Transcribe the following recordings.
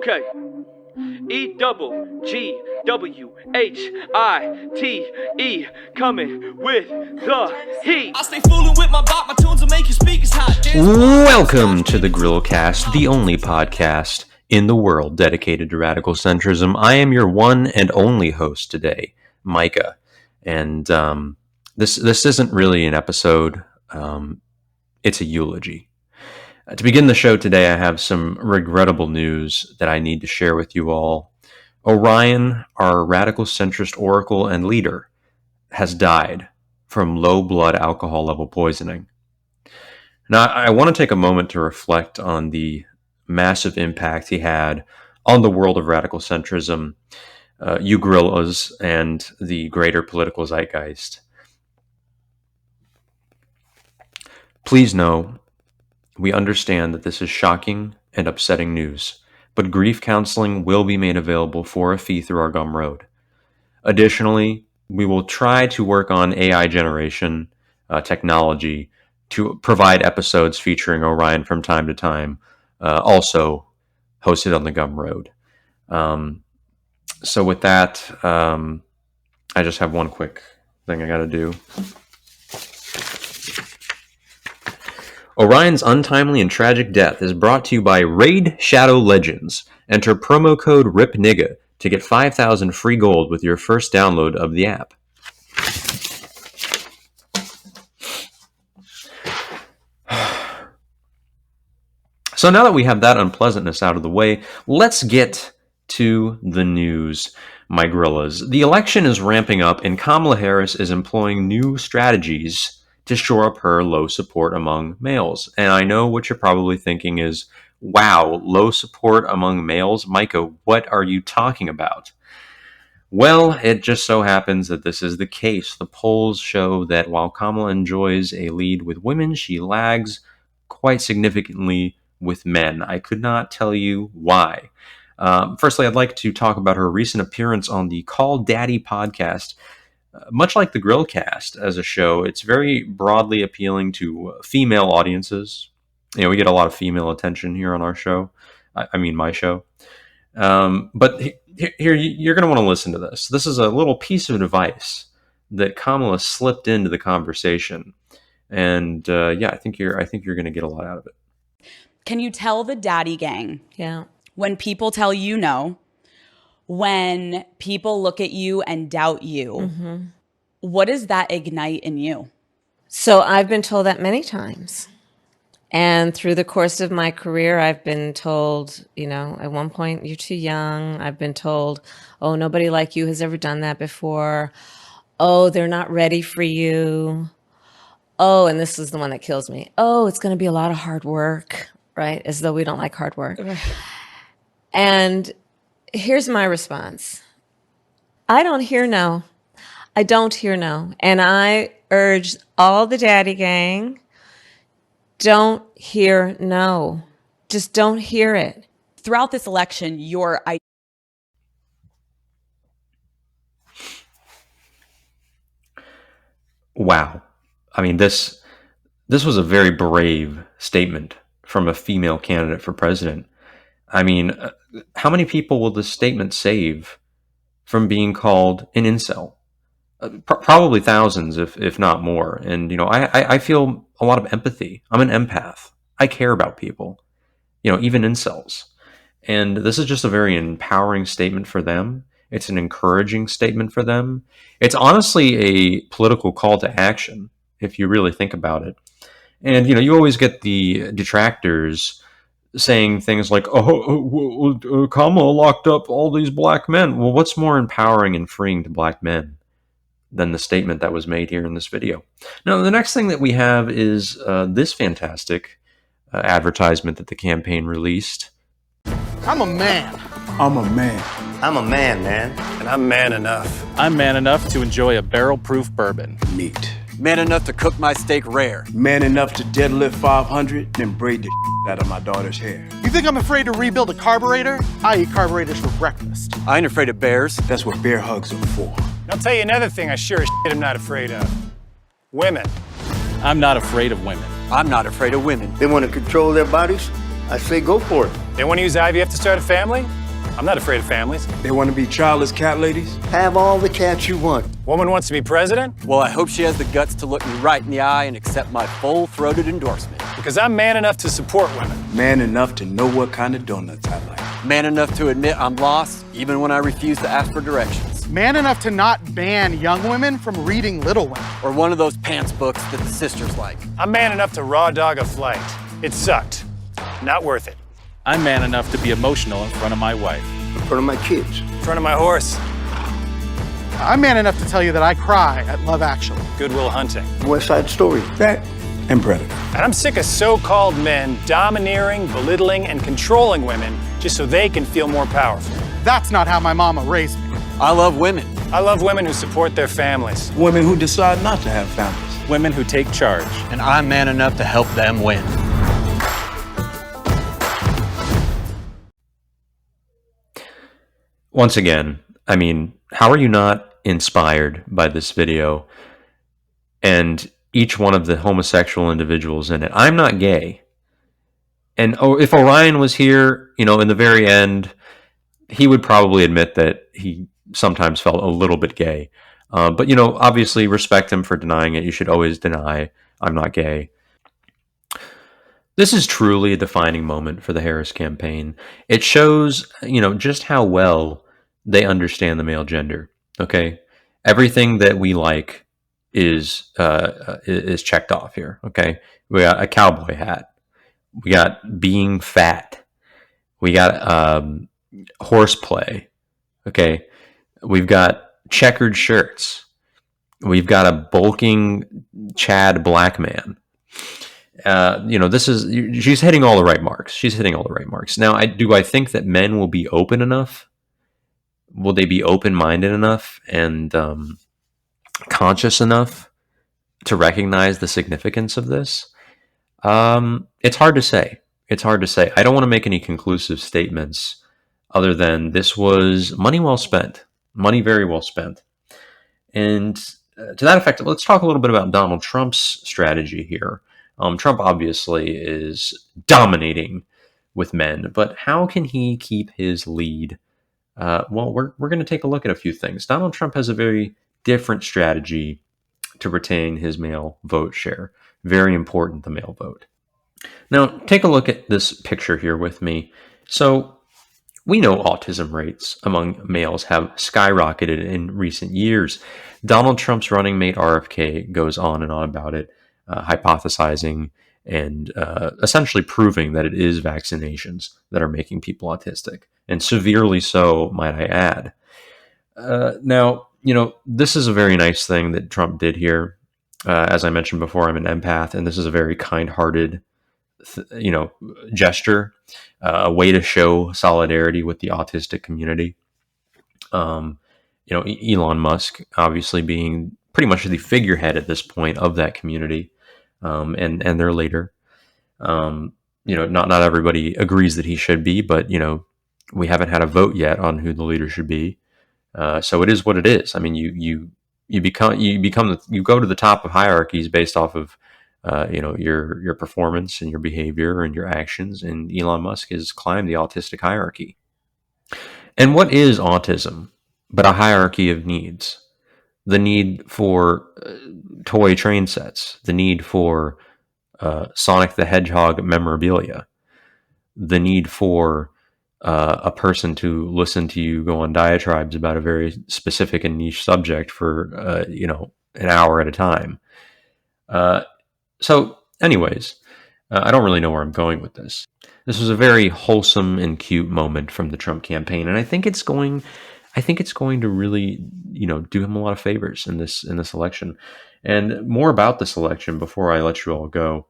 Okay. EGGWHITE coming with the heat. I stay fooling with my bot, my tunes will make your speakers hot. Welcome to the Grillcast, the only podcast in the world dedicated to radical centrism. I am your one and only host today, Micah. And this isn't really an episode. It's a eulogy. To begin the show today, I have some regrettable news that I need to share with you all. Orion, our radical centrist oracle and leader, has died from low blood alcohol level poisoning. Now, I want to take a moment to reflect on the massive impact he had on the world of radical centrism, you guerrillas, and the greater political zeitgeist. Please know, we understand that this is shocking and upsetting news, but grief counseling will be made available for a fee through our Gumroad. Additionally, we will try to work on AI generation technology to provide episodes featuring Orion from time to time, also hosted on the Gumroad. So with that, I just have one quick thing I got to do. Orion's untimely and tragic death is brought to you by Raid Shadow Legends. Enter promo code RIPNIGGA to get 5,000 free gold with your first download of the app. So now that we have that unpleasantness out of the way, let's get to the news, my gorillas. The election is ramping up and Kamala Harris is employing new strategies to shore up her low support among males. And I know what you're probably thinking is, wow, low support among males? Micah, what are you talking about? Well, it just so happens that this is the case. The polls show that while Kamala enjoys a lead with women, she lags quite significantly with men. I could not tell you why. Firstly, I'd like to talk about her recent appearance on the Call Daddy podcast. Much like the Grillcast as a show, it's very broadly appealing to female audiences. You know, we get a lot of female attention here on our show. I mean, my show. But here, you're going to want to listen to this. This is a little piece of advice that Kamala slipped into the conversation, and I think you're going to get a lot out of it. Can you tell the daddy gang? Yeah. When people tell you no, when people look at you and doubt you, what does that ignite in you? So I've been told that many times. And through the course of my career, I've been told, at one point, you're too young. I've been told, oh, nobody like you has ever done that before. Oh, they're not ready for you. Oh, and this is the one that kills me. Oh, it's going to be a lot of hard work, right? As though we don't like hard work. And here's my response. I don't hear no. I don't hear no. And I urge all the daddy gang, don't hear no. Just don't hear it. Throughout this election, Wow. I mean, this was a very brave statement from a female candidate for president. I mean, how many people will this statement save from being called an incel? Probably thousands, if not more. And, I feel a lot of empathy. I'm an empath. I care about people, even incels. And this is just a very empowering statement for them. It's an encouraging statement for them. It's honestly a political call to action, if you really think about it. And, you always get the detractors saying things like, Kamala locked up all these black men. Well, what's more empowering and freeing to black men than the statement that was made here in this video? Now, the next thing that we have is this fantastic advertisement that the campaign released. I'm a man. I'm a man. I'm a man, man. And I'm man enough. I'm man enough to enjoy a barrel-proof bourbon. Neat. Man enough to cook my steak rare. Man enough to deadlift 500, then braid the out of my daughter's hair. You think I'm afraid to rebuild a carburetor? I eat carburetors for breakfast. I ain't afraid of bears. That's what bear hugs are for. I'll tell you another thing I sure as shit am not afraid of. Women. I'm not afraid of women. I'm not afraid of women. They want to control their bodies? I say go for it. They want to use IVF to start a family? I'm not afraid of families. They want to be childless cat ladies? Have all the cats you want. Woman wants to be president? Well, I hope she has the guts to look me right in the eye and accept my full-throated endorsement. Because I'm man enough to support women. Man enough to know what kind of donuts I like. Man enough to admit I'm lost, even when I refuse to ask for directions. Man enough to not ban young women from reading Little Women. Or one of those pants books that the sisters like. I'm man enough to raw dog a flight. It sucked. Not worth it. I'm man enough to be emotional in front of my wife. In front of my kids. In front of my horse. I'm man enough to tell you that I cry at Love Actually. Good Will Hunting. West Side Story. That and Predator. And I'm sick of so-called men domineering, belittling, and controlling women just so they can feel more powerful. That's not how my mama raised me. I love women. I love women who support their families. Women who decide not to have families. Women who take charge. And I'm man enough to help them win. Once again, I mean, how are you not inspired by this video and each one of the homosexual individuals in it? I'm not gay. And if Orion was here, you know, in the very end, he would probably admit that he sometimes felt a little bit gay. But, you know, obviously respect him for denying it. You should always deny, I'm not gay. This is truly a defining moment for the Harris campaign. It shows, you know, just how well they understand the male gender. Okay, everything that we like is checked off here. Okay, we got a cowboy hat, we got being fat, we got horseplay. Okay, we've got checkered shirts, we've got a bulking Chad black man. You know, she's hitting all the right marks. She's hitting all the right marks. Now, I think that men will be open enough? Will they be open-minded enough and conscious enough to recognize the significance of this? It's hard to say. It's hard to say. I don't want to make any conclusive statements other than this was money well spent. Money very well spent. And to that effect, let's talk a little bit about Donald Trump's strategy here. Trump obviously is dominating with men, but how can he keep his lead? Well, we're going to take a look at a few things. Donald Trump has a very different strategy to retain his male vote share. Very important, the male vote. Now, take a look at this picture here with me. So, we know autism rates among males have skyrocketed in recent years. Donald Trump's running mate RFK goes on and on about it, hypothesizing and essentially proving that it is vaccinations that are making people autistic, and severely so, might I add. Now, you know, this is a very nice thing that Trump did here. As I mentioned before, I'm an empath, and this is a very kind-hearted, gesture, a way to show solidarity with the autistic community. Elon Musk obviously being pretty much the figurehead at this point of that community, and their leader. Not everybody agrees that he should be, but we haven't had a vote yet on who the leader should be. So it is what it is. I mean, you go to the top of hierarchies based off of your performance and your behavior and your actions. And Elon Musk has climbed the autistic hierarchy. And what is autism but a hierarchy of needs? The need for toy train sets, the need for Sonic the Hedgehog memorabilia, the need for a person to listen to you go on diatribes about a very specific and niche subject for an hour at a time. So anyways, I don't really know where I'm going with this. This was a very wholesome and cute moment from the Trump campaign, and I think it's going to really, do him a lot of favors in this election. And more about this election before I let you all go.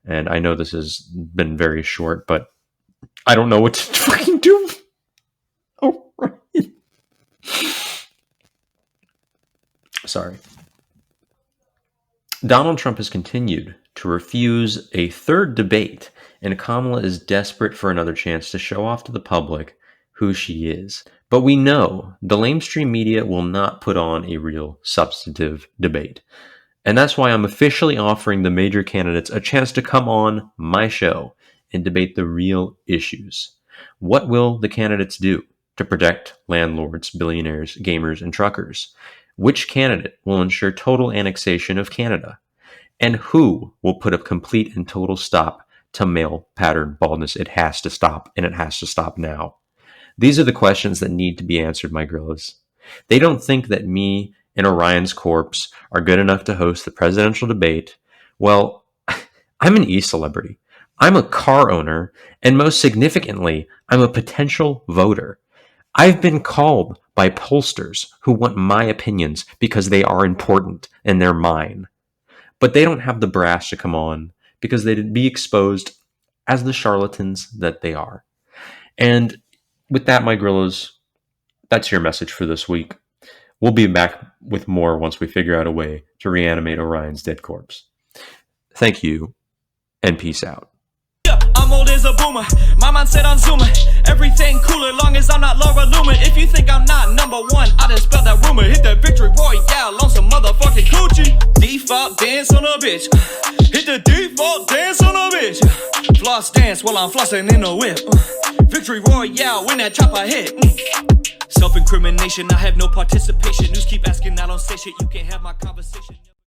And I know this has been very short, but I don't know what to fucking do. Oh, right. Sorry. Donald Trump has continued to refuse a third debate, and Kamala is desperate for another chance to show off to the public who she is. But we know the lamestream media will not put on a real substantive debate. And that's why I'm officially offering the major candidates a chance to come on my show and debate the real issues. What will the candidates do to protect landlords, billionaires, gamers, and truckers? Which candidate will ensure total annexation of Canada? And who will put a complete and total stop to male pattern baldness? It has to stop, and it has to stop now. These are the questions that need to be answered, my gorillas. They don't think that me and Orion's corpse are good enough to host the presidential debate. Well, I'm an e-celebrity. I'm a car owner, and most significantly, I'm a potential voter. I've been called by pollsters who want my opinions because they are important and they're mine. But they don't have the brass to come on because they'd be exposed as the charlatans that they are. And with that, my gorillas, that's your message for this week. We'll be back with more once we figure out a way to reanimate Orion's dead corpse. Thank you, and peace out. I'm old as a boomer, my mindset on Zoomer. Everything cooler, long as I'm not Laura Loomer. If you think I'm not number one, I done spelled that rumor. Hit that victory royale on some motherfucking coochie. Default dance on a bitch. Hit the default dance on a bitch. Floss dance while I'm flossing in a whip. Victory royale when that chopper hit. Self-incrimination, I have no participation. News keep asking, I don't say shit. You can't have my conversation.